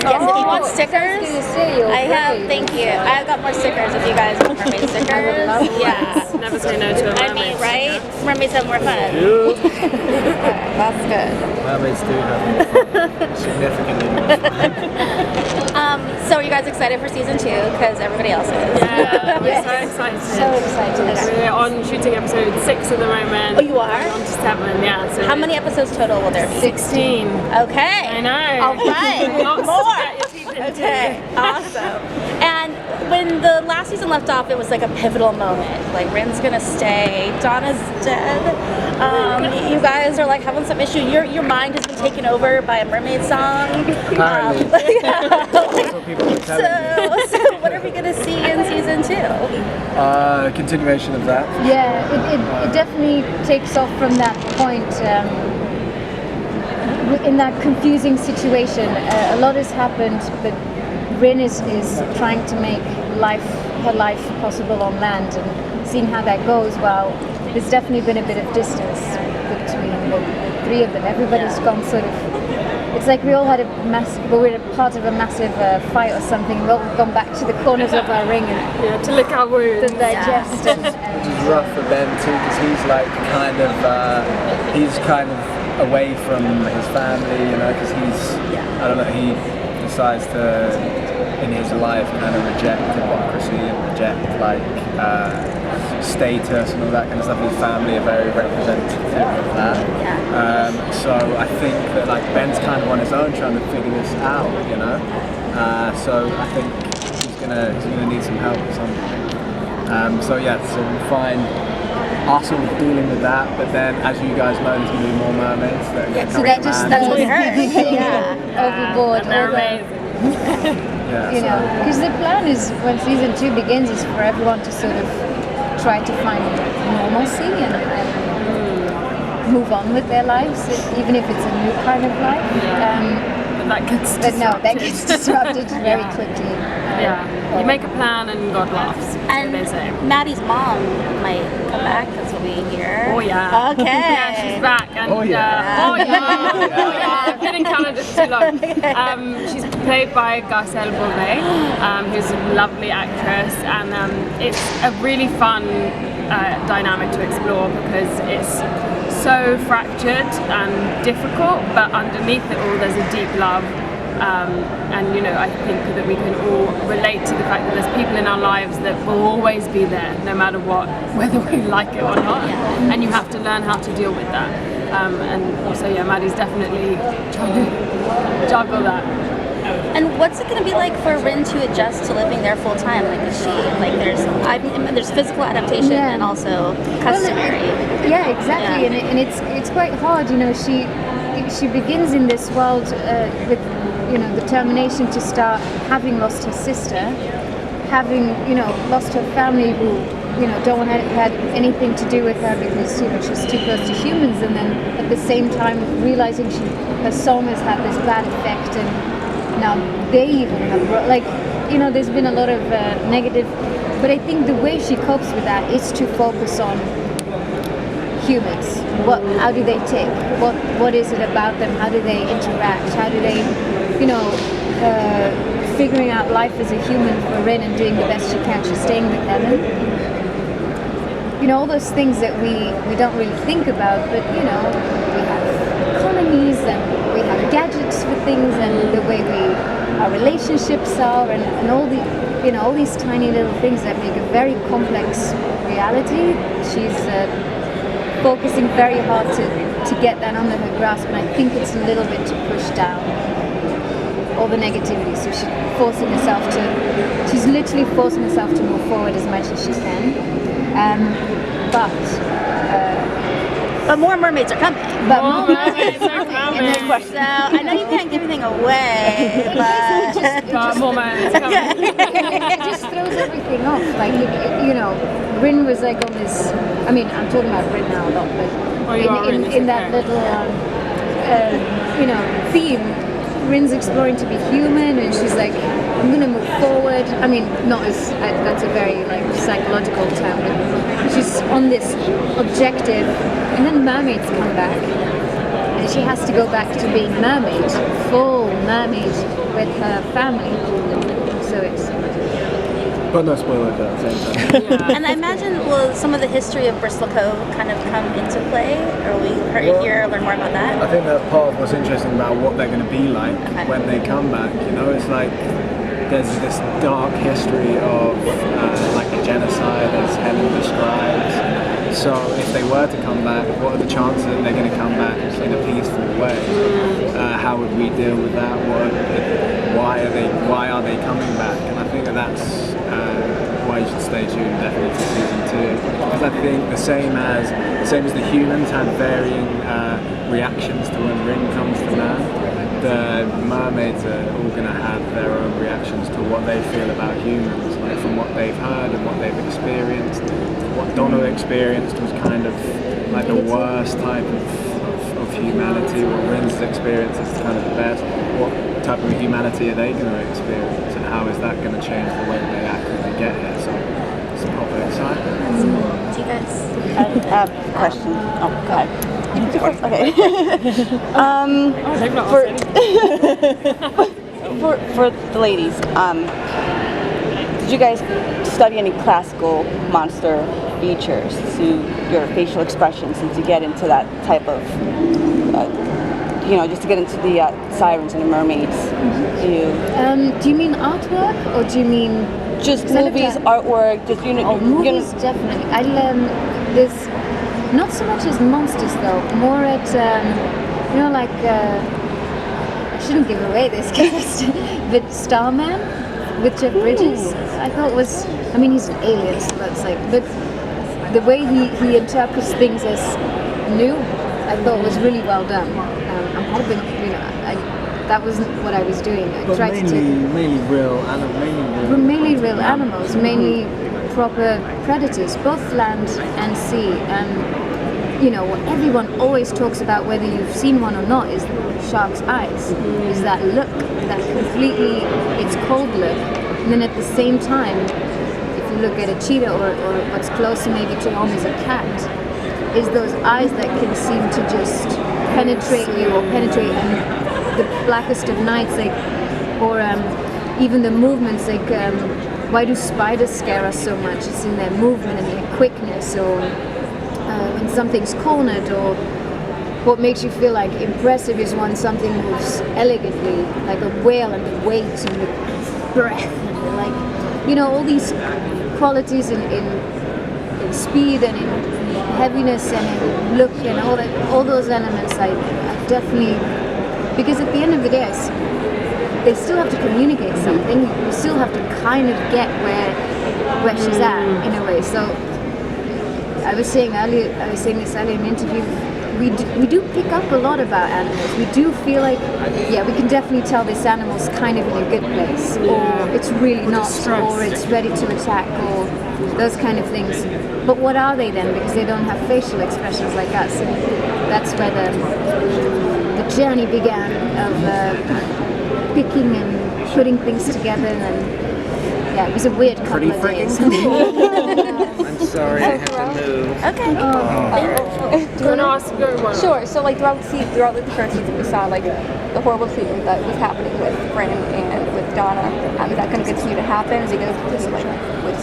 Yes, if you want stickers, I have. Thank you. I've got more stickers if you guys want mermaid stickers. Yeah. Never say no to a mermaid. I mean, right? Mermaids have more fun. That's good. Mermaids do have more fun. Significantly more fun. So are you guys excited for season 2? Because everybody else is. Yeah, we're so excited. So excited. We're on shooting episode 6 at the moment. Oh, you are? We're on to 7, yeah. So How many episodes total will there be? 16. Okay. I know. All right. Lots More. to get your teeth into. Okay. Awesome. And when the last season left off, it was like a pivotal moment. Like Rin's gonna stay, Donna's dead. You guys are like having some issue. Your mind has been taken over by a mermaid song. Apparently. That's what people are telling me. So what are we gonna see in season 2? Continuation of that. Yeah, it definitely takes off from that point. In that confusing situation, a lot has happened, but Rin is trying to make her life possible on land, and seeing how that goes. Well, there's definitely been a bit of distance between the three of them. Everybody's gone sort of. It's like we all had we're part of a massive fight or something. We've all gone back to the corners of our ring and To lick our wounds. to digest. And Which is rough for Ben too, because he's like he's kind of away from his family, you know, because I don't know, he decides to, in his life, kind of reject democracy and reject like status and all that kind of stuff. His family are very representative of that. So I think that like Ben's kind of on his own trying to figure this out, you know. So I think he's gonna need some help or something. So we'll find us all dealing with that, but then as you guys know, there's gonna be more mermaids that are gonna come to land. That's what we heard. overboard. And they're all the- amazing. Yeah, You know, because the plan is when season 2 begins is for everyone to sort of try to find normalcy and move on with their lives, even if it's a new kind of life. That gets But no, that disrupted. gets disrupted very quickly. You make a plan and God laughs, And so they say. Maddie's mom might come back, that's what we hear. Oh yeah. Okay. Yeah, she's back. And, Oh, yeah. oh yeah. I've been in Canada for too long. She's played by Garcelle Beauvais, who's a lovely actress, and it's a really fun dynamic to explore because it's so fractured and difficult, but underneath it all there's a deep love. And you know, I think that we can all relate to the fact that there's people in our lives that will always be there, no matter what, whether we like it or not. And you have to learn how to deal with that. And so yeah, Maddie's definitely trying to juggle that. And what's it going to be like for Rin to adjust to living there full time? Like, is she like there's physical adaptation and also customary. Yeah, exactly, Yeah. and it's quite hard. You know, she begins in this world with the determination to start, having lost her sister, having lost her family who don't want to have anything to do with her because she's too close to humans, and then at the same time realizing her song has had this bad effect, and now they even have there's been a lot of negative, but I think the way she copes with that is to focus on humans. How do they tick? What is it about them? How do they interact? How do they figuring out life as a human for Rin and doing the best she can. She's staying with Helen. All those things that we don't really think about, but we have economies and we have gadgets for things and the way our relationships are and all the all these tiny little things that make a very complex reality. She's focusing very hard to get that under her grasp, and I think it's a little bit to push down all the negativity. So she's literally forcing herself to move forward as much as she can. But more mermaids are coming. But More mermaids are coming. So I know you can't give anything away, but More mermaids are coming. it just throws everything off. Like Rin was like on this. I mean, I'm talking about Rin now a lot, but in that little theme. Rin's exploring to be human, and she's like, I'm gonna move forward. I mean, not as that's a very psychological term, but she's on this objective, and then mermaids come back, and she has to go back to being mermaid, full mermaid with her family. So it's. But no spoilers at the same time. Yeah. And I imagine will some of the history of Bristol Cove kind of come into play, or we hear learn more about that? I think that part of what's interesting about what they're going to be like when they come back, you know, it's like there's this dark history of like a genocide, as Helen describes. So if they were to come back, what are the chances that they're going to come back in a peaceful way? How would we deal with that? Why are they coming back? And I think that's why you should stay tuned definitely to season 2, because I think the same as the humans had varying reactions to when Rin comes to man, the mermaids are all going to have their own reactions to what they feel about humans, like from what they've heard and what they've experienced. What Donna experienced was kind of like the worst type of humanity. What Rin's experience is kind of the best. What type of humanity are they going to experience, and how is that going to change the way they act when they get here? So it's proper excitement. Do you guys? I have a question. Oh, go ahead. You can do first. Okay. They've not asked for the ladies, did you guys study any classical monster features to your facial expressions and to get into that type of, just to get into the sirens and the mermaids? Do you mean artwork or do you mean Just movies, artwork, just movies? Definitely. There's not so much as monsters though. More at I shouldn't give away this, but Starman with Jeff Bridges, I thought was. I mean, he's an alien, so that's like. But the way he interprets things as new, I thought was really well done. I'm hoping, that wasn't what I was doing. I tried to take mainly real animals, mainly proper predators, both land and sea. And what everyone always talks about, whether you've seen one or not, is the shark's eyes. Is that look, that completely, it's cold look. And then at the same time, if you look at a cheetah or what's closer maybe to home is a cat, is those eyes that can seem to just penetrate you or penetrate the blackest of nights, or even the movements, why do spiders scare us so much? It's in their movement and their quickness, or when something's cornered, or what makes you feel like impressive is when something moves elegantly, like a whale, and the weight and the breath, and all these qualities in speed and in heaviness and in look and all those elements. I definitely, because at the end of the day, they still have to communicate something. You still have to kind of get where she's at in a way. So I was saying this earlier in an interview. We do pick up a lot about animals. We do feel like, we can definitely tell this animal's kind of in a good place, or it's really not, or it's ready to attack, or those kind of things. But what are they then? Because they don't have facial expressions like us. And that's where the journey began of picking and putting things together. And it was a weird couple of days. I'm sorry, I have to move. Okay. Do you want to ask one? Sure. So, throughout the current season, we saw the horrible treatment that was happening with Rin and with Donna. Is that going to continue to happen? Is he going to continue with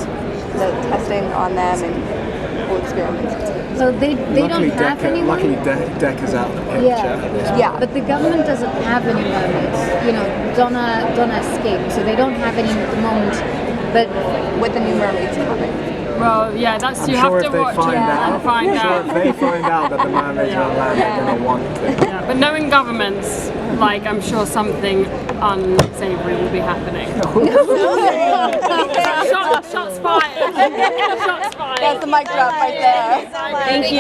the testing on them and full experiments? So they don't have anyone. Luckily, Decca's out of the picture. Yeah. But the government doesn't have any mermaids. Donna escaped, so they don't have any at the moment. But With the new mermaids coming. Well, yeah, that's you I'm sure have to if watch they find it out, and find I'm sure out. if they find out that the mermaids are on land, they're going to want to. Yeah, but knowing governments, I'm sure something unsavory will be happening. Shots fired. Shots fired. That's the mic drop right there. Thank you.